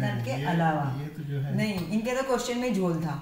ईंधन के अलावा। ये तो जो है नहीं, इनके तो क्वेश्चन में झोल था।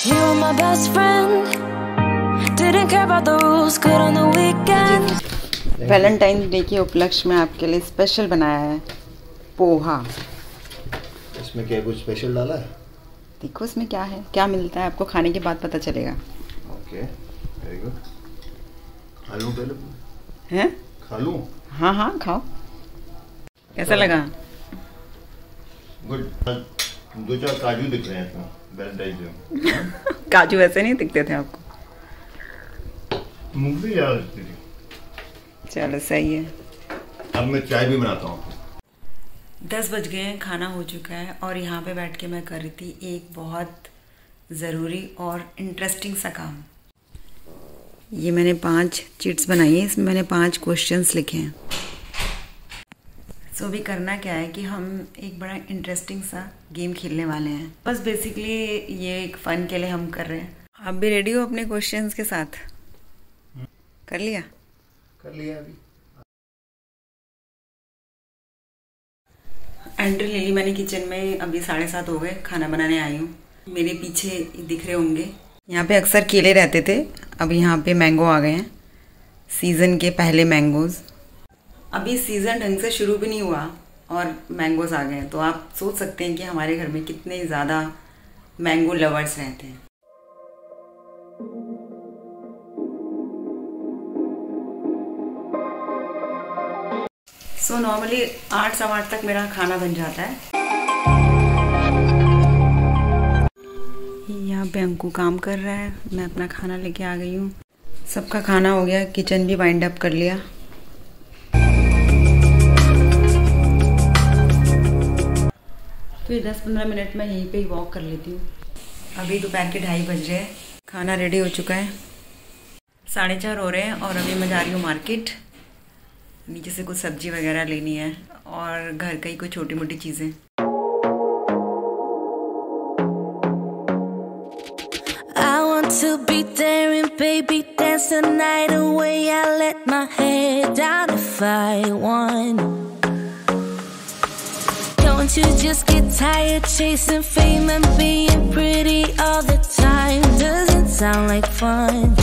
You were my best friend. Didn't care about the rules, good on the weekend. Valentine day के उपलक्ष्य में आपके लिए स्पेशल बनाया है पोहा। इसमें क्या कुछ स्पेशल डाला है? देखो इसमें क्या है, क्या मिलता है आपको खाने के बाद पता चलेगा। Okay, very good. खा लूं पहले? हैं? खा लूं? हाँ हाँ खाओ। कैसा लगा? गुड। 2-4 काजू दिख रहे हैं इसमें वैलेंटाइन डे। काजू ऐसे नहीं दिखते थे आपको? मूंगफली ज़्यादा दिखती थी। चलो सही है। अब मैं चाय भी बनाता हूँ। 10 बज गए हैं, खाना हो चुका है और यहाँ पे बैठ के मैं कर रही थी एक बहुत ज़रूरी और इंटरेस्टिंग सा काम। ये मैंने 5 चीट्स बनाई है, इसमें मैंने 5 क्वेश्चंस लिखे हैं। सो भी करना क्या है कि हम एक बड़ा इंटरेस्टिंग सा गेम खेलने वाले हैं। बस बेसिकली ये एक फ़न के लिए हम कर रहे हैं। आप भी रेडी हो अपने क्वेश्चंस के साथ? कर लिया अभी। एंट्री ले ली मैंने किचन में। अभी 7:30 हो गए, खाना बनाने आई हूँ। मेरे पीछे दिख रहे होंगे, यहाँ पे अक्सर केले रहते थे, अब यहाँ पे मैंगो आ गए हैं, सीज़न के पहले मैंगोज़। अभी सीज़न ढंग से शुरू भी नहीं हुआ और मैंगोज़ आ गए हैं, तो आप सोच सकते हैं कि हमारे घर में कितने ज़्यादा मैंगो लवर्स रहते हैं। सो नॉर्मली 8-8:15 तक मेरा खाना बन जाता है। यहाँ पे अंकु काम कर रहा है, मैं अपना खाना लेके आ गई हूँ। सबका खाना हो गया, किचन भी वाइंड अप कर लिया। फिर 10-15 मिनट में यहीं पे ही वॉक कर लेती हूँ। अभी दोपहर के 2:30 बज रहे हैं, खाना रेडी हो चुका है। 4:30 हो रहे हैं और अभी मैं जा रही हूँ मार्केट। नीचे से कुछ सब्जी वगैरह लेनी है और घर का ही कुछ छोटी मोटी चीज़ें। I want to be there and baby dance the night away. I let my head down if I want. Don't you just get tired chasing fame and being pretty all the time? Doesn't sound like fun.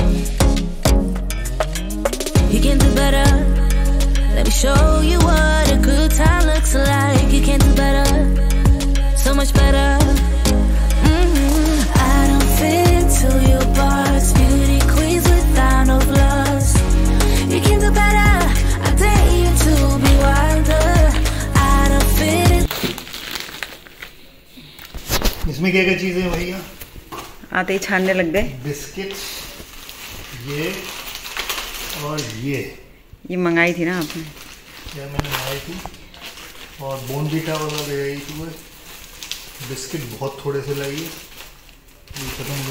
You can do better. Let me show you what a good time looks like. You can do better, so much better. I don't fit into your bars, beauty queens without no flaws. You can do better, I dare you to be wilder. I don't fit in. इसमें क्या क्या चीज़ें भैया? आते ही छानने लग गए। Biscuit, ये और ये मंगाई थी ना आपने? यार मैंने मंगाई थी, और बोनवीटा वाला ले आई थी। वो बिस्किट बहुत थोड़े से लाई,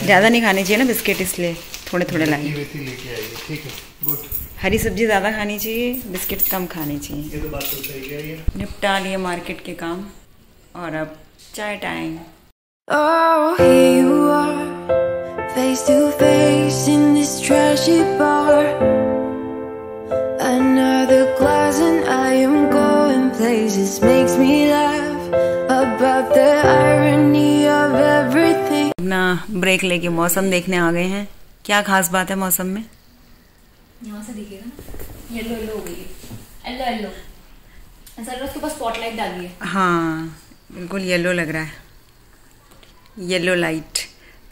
ज़्यादा नहीं खानी चाहिए ना बिस्किट, इसलिए थोड़े थोड़े लाई। लेके आई है, ठीक है, गुड। हरी सब्जी ज़्यादा खानी चाहिए, बिस्किट कम खानी चाहिए। ये तो बात तो सही है। ये निपटा लिए मार्केट के काम और अब चाय time. Oh, here you are, face to face in this trashy bar. Another glass and I am going places. Makes me laugh about the irony of everything. अपना ब्रेक लेके मौसम देखने आ गए हैं। क्या खास बात है मौसम में? यहाँ से दिखेगा ना, येलो येलो हो गई है, येलो येलो ऐसा लग रहा है उसके पास स्पॉटलाइट डाली है। हाँ बिल्कुल येलो लग रहा है, येलो लाइट।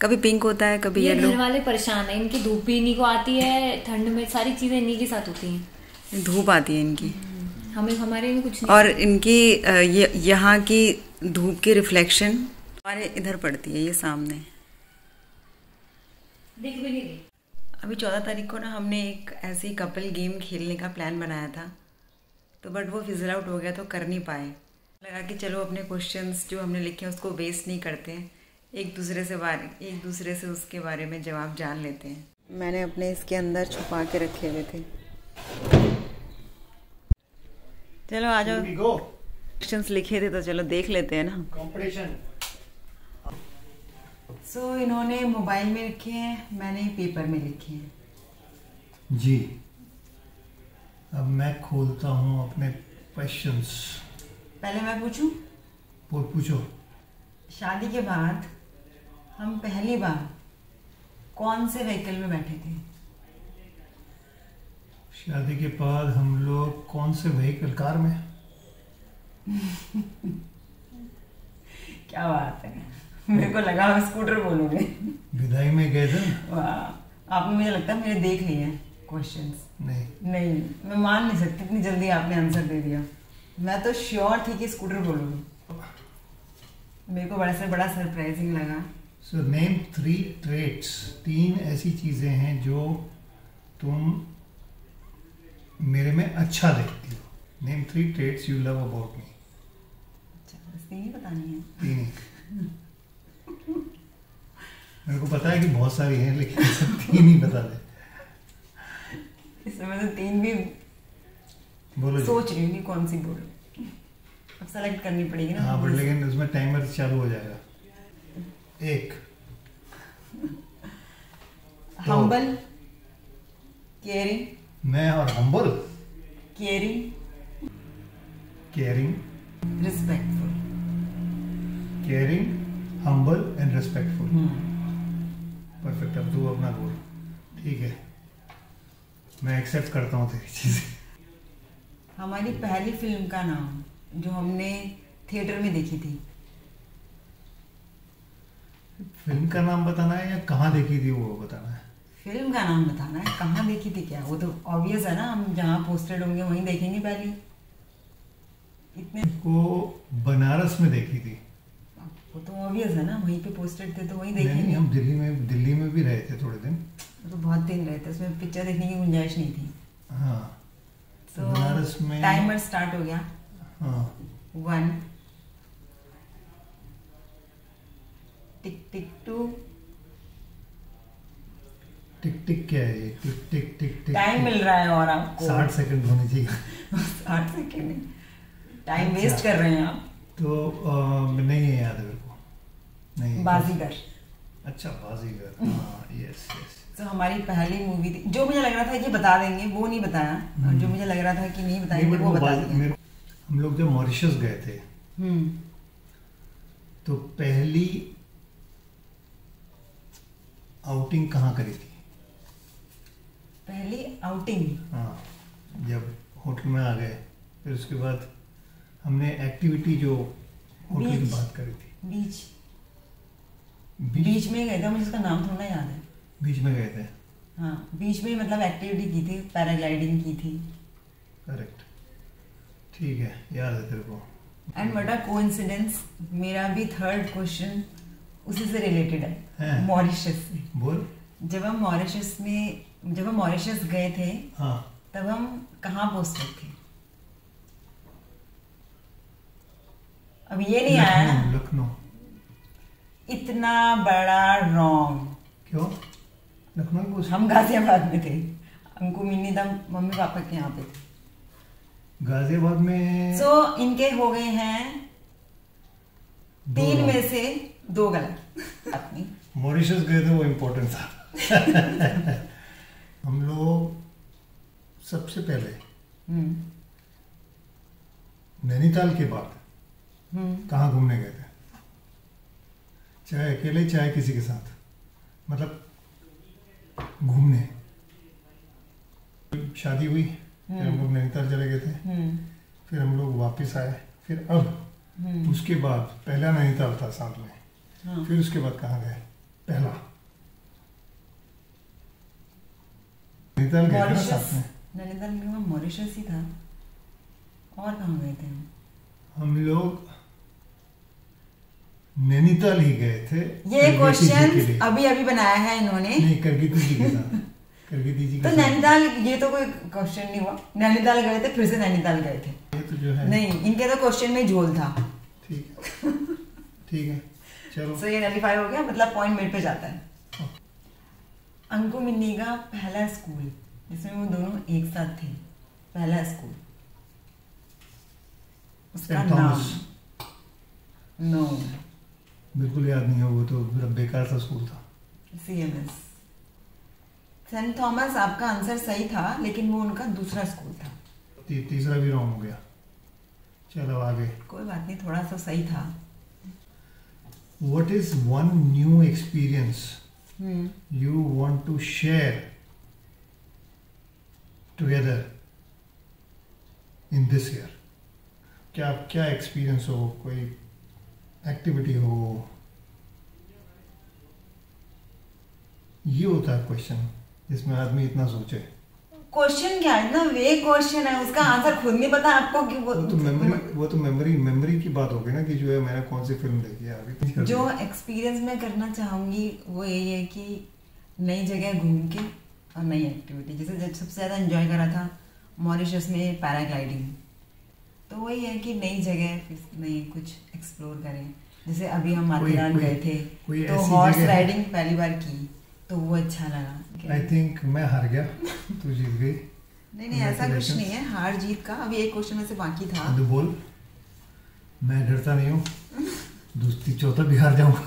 कभी पिंक होता है, कभी येलो। घर वाले परेशान है, इनकी धूप भी इन्हीं को आती है, ठंड में सारी चीजें इन्हीं के साथ होती हैं। धूप आती है इनकी, हमें हमारे में कुछ नहीं। और इनकी यहाँ की धूप की रिफ्लेक्शन हमारे इधर पड़ती है, ये सामने दिख भी नहीं रही। अभी 14 तारीख को ना हमने एक ऐसे ही कपल गेम खेलने का प्लान बनाया था, तो बट वो फिजल आउट हो गया, तो कर नहीं पाए। लगा कि चलो अपने क्वेश्चंस जो हमने लिखे हैं उसको वेस्ट नहीं करते हैं, एक दूसरे से उसके बारे में जवाब जान लेते हैं। मैंने अपने इसके अंदर छुपा के रखे हुए थे। चलो आ जाओ, क्वेश्चंस लिखे थे तो चलो देख लेते हैं ना। कंपटीशन सो इन्होंने मोबाइल में लिखे हैं, मैंने पेपर में लिखे हैं। जी, अब मैं खोलता हूँ अपने क्वेश्चंस। पहले मैं पूछूं? पूछो। शादी के बाद हम पहली बार कौन से व्हीकल में बैठे थे? शादी के बाद हम लोग कौन से व्हीकल? कार में। क्या बात है, मेरे को लगा मैं स्कूटर बोलूंगी। विदाई में गए थे। वाह, आपने मुझे लगता है मेरे देख लिए हैं क्वेश्चंस। नहीं, मैं मान नहीं सकती इतनी जल्दी आपने आंसर दे दिया। मैं तो श्योर थी कि स्कूटर बोलूंगी। मेरे को बड़ा से बड़ा सरप्राइजिंग लगा। सो नेम 3 ट्रेट्स, 3 ऐसी चीजें हैं जो तुम मेरे में अच्छा देखती हो। Name 3 traits you love about me. अच्छा, बस 3 ही बतानी है? 3। मेरे को पता है कि बहुत सारी हैं, लेकिन सब 3 ही बता दे। इसमें तो 3 भी बोलो। सोच रही हूँ कि कौन सी बोलूं। अब सेलेक्ट करनी पड़ेगी ना। हाँ, बट लेकिन उसमें टाइमर चालू हो जाएगा। 1 हम्बल, केयरिंग। मैं और humble, caring, respectful. Caring, humble and respectful. Perfect. अब तू अपना बोल। ठीक है, मैं एक्सेप्ट करता हूँ तेरी चीजें। हमारी पहली फिल्म का नाम जो हमने थिएटर में देखी थी। फिल्म का नाम बताना है या कहाँ देखी थी वो बताना है? फिल्म का नाम बताना है, कहाँ देखी थी क्या? वो तो ऑब्वियस है ना, हम जहाँ पोस्टेड होंगे वहीं देखेंगे पहली। इतने को बनारस में देखी थी। वो तो ऑब्वियस है ना, वहीं पे पोस्टेड थे तो वहीं नहीं, देखेंगे। हम दिल्ली में भी रहे थे थोड़े दिन। वो तो बहुत दिन रहे थे, उसमें पिक्चर देखने की गुंजाइश नहीं थी। हाँ, तो बनारस में टाइमर स्टार्ट हो गया। हाँ, 1 टिक टिक 2 टिक टिक क्या है ये? टिक टिक टिक टिक। टाइम मिल रहा है और आपको 60 सेकंड होने चाहिए। 60 सेकंड टाइम अच्छा। वेस्ट कर रहे हैं आप। तो नहीं है याद है मेरे को। नहीं। बाजीगर। अच्छा, बाजीगर। हाँ, यस। तो हमारी पहली मूवी थी, जो मुझे लग रहा था कि बता देंगे वो नहीं बताया, और जो मुझे लग रहा था कि नहीं बताएंगे वो बता दिया। हम लोग जब मॉरिशस गए थे तो पहली आउटिंग कहाँ करी थी? पहली आउटिंग? हाँ, जब होटल में आ गए, फिर उसके बाद हमने एक्टिविटी जो होटल की बात करी थी। बीच में गए थे, मुझे उसका नाम थोड़ा याद है। बीच में गए थे। हाँ, बीच में मतलब एक्टिविटी की थी, पैराग्लाइडिंग की थी। करेक्ट, ठीक है, याद है तेरे को। एंड व्हाट अ कोइंसिडेंस, मेरा भी 3rd क्वेश्चन उसी से रिलेटेड है, मॉरिशस से। बोल। जब हम मॉरिशस गए थे, हाँ, तब हम कहाँ पोस्टेड थे? अब ये नहीं आया। लखनऊ। इतना बड़ा रॉन्ग। क्यों? लखनऊ में हम गाजियाबाद में थे, हमको मिनी था, मम्मी पापा के यहाँ पे थे। गाजियाबाद में। सो इनके हो गए हैं 3 में से 2 गलत। अपनी मॉरिशस गए थे, वो इम्पोर्टेंट था। हम लोग सबसे पहले नैनीताल के बाद कहाँ घूमने गए थे? चाहे अकेले चाहे किसी के साथ, मतलब घूमने। शादी हुई, फिर हम लोग नैनीताल चले गए थे, फिर हम लोग वापस आए, फिर अब उसके बाद पहला नैनीताल था साथ में। हाँ। फिर उसके बाद कहाँ गए? पहला नैनीताल गए थे ना साथ में। नैनीताल में मॉरिशस ही था, और कहाँ गए थे हम लोग नैनीताल ही गए थे। ये क्वेश्चन अभी अभी बनाया है इन्होंने। नहीं, करगिती जी के साथ। करगिती जी तो नैनीताल, ये तो कोई क्वेश्चन नहीं हुआ। नैनीताल गए थे, फिर से नैनीताल गए थे। ये तो जो है नहीं, इनके तो क्वेश्चन में झोल था। ठीक है, चलो। सो ये नलीफाई हो गया, मतलब पॉइंट मेरे पे जाता है। अंकु मिन्नी का पहला स्कूल जिसमें वो दोनों एक साथ थे, पहला स्कूल, उसका नाम? नो। बिल्कुल याद नहीं है, वो तो मेरा बेकार सा स्कूल था। CMS Saint Thomas. आपका आंसर सही था, लेकिन वो उनका दूसरा स्कूल था। तीसरा भी रॉन्ग हो गया। चलो आगे। कोई बात नहीं, थोड़ा सा सही था। What is one new experience you want to share together in this year? क्या एक्सपीरियंस हो, कोई एक्टिविटी हो, ये होता है क्वेश्चन जिसमें आदमी इतना सोचे। क्वेश्चन क्या है, इतना वेग क्वेश्चन है, उसका आंसर खुद नहीं पता आपको कि वो तो मेमोरी की बात होगी ना, कि जो है मैंने कौन सी फिल्म देखी है आगे। जो एक्सपीरियंस मैं करना चाहूंगी वो यही है कि नई जगह घूम के और नई एक्टिविटी, जैसे जब सबसे ज़्यादा एंजॉय करा था मॉरिशस में पैराग्लाइडिंग, तो वही है कि नई जगह नई कुछ एक्सप्लोर करें। जैसे अभी हम माथेरान गए थे तो हॉर्स राइडिंग पहली बार की, तो वो अच्छा लगा। आई थिंक मैं हार गया, तू जीत गई। नहीं ऐसा कुछ नहीं है हार जीत का, अभी एक क्वेश्चन में से बाकी था। तो बोल, मैं डरता नहीं हूँ, दूसरी चौथा भी हार जाऊंगा।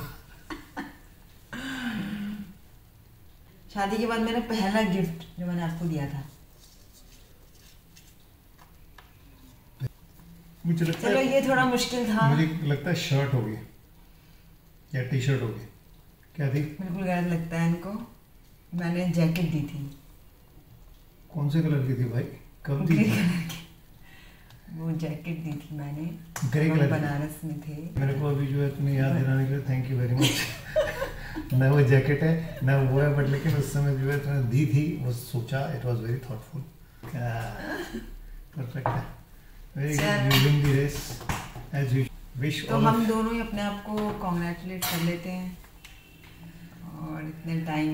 शादी के बाद मेरा पहला गिफ्ट जो मैंने आपको दिया था, मुझे लगता चलो है ये थोड़ा मुश्किल था। मुझे लगता है शर्ट होगी या टी शर्ट होगी। क्या थी? बिल्कुल गलत लगता है इनको, मैंने जैकेट दी थी। कौन से कलर की थी भाई? कब दी? ग्रे कलर की वो जैकेट दी थी मैंने, ग्रे कलर बनारस में थे। मेरे को अभी जो है तुमने याद दिलाने के लिए थैंक यू वेरी मच। ना वो जैकेट है ना वो है, बट लेकिन उस समय जो है तुमने दी थी, वो सोचा, it was very thoughtful. Perfect है, very good. You win the race as you wish. तो हम दोनों ही अपने आप को कॉन्ग्रेचुलेट कर लेते हैं, और इतने टाइम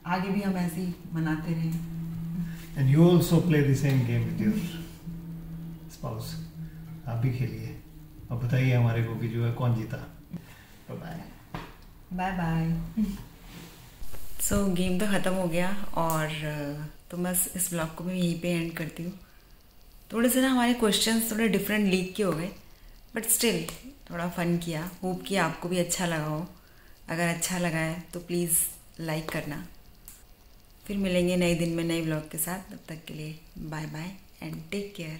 आगे भी हम ऐसे ही मनाते रहें। And you also play the same game with your spouse. आप भी खेलिए और बताइए हमारे को कि जो है कौन जीता। Bye bye bye. So game तो ख़त्म हो गया, और तो बस इस ब्लॉग को मैं यहीं पे एंड करती हूँ। थोड़े से ना हमारे क्वेश्चंस थोड़े डिफरेंट लीक के हो गए, बट स्टिल थोड़ा फन किया। होप कि आपको भी अच्छा लगा हो। अगर अच्छा लगा है तो प्लीज़ लाइक करना। फिर मिलेंगे नए दिन में नए ब्लॉग के साथ। तब तक के लिए bye bye and take care.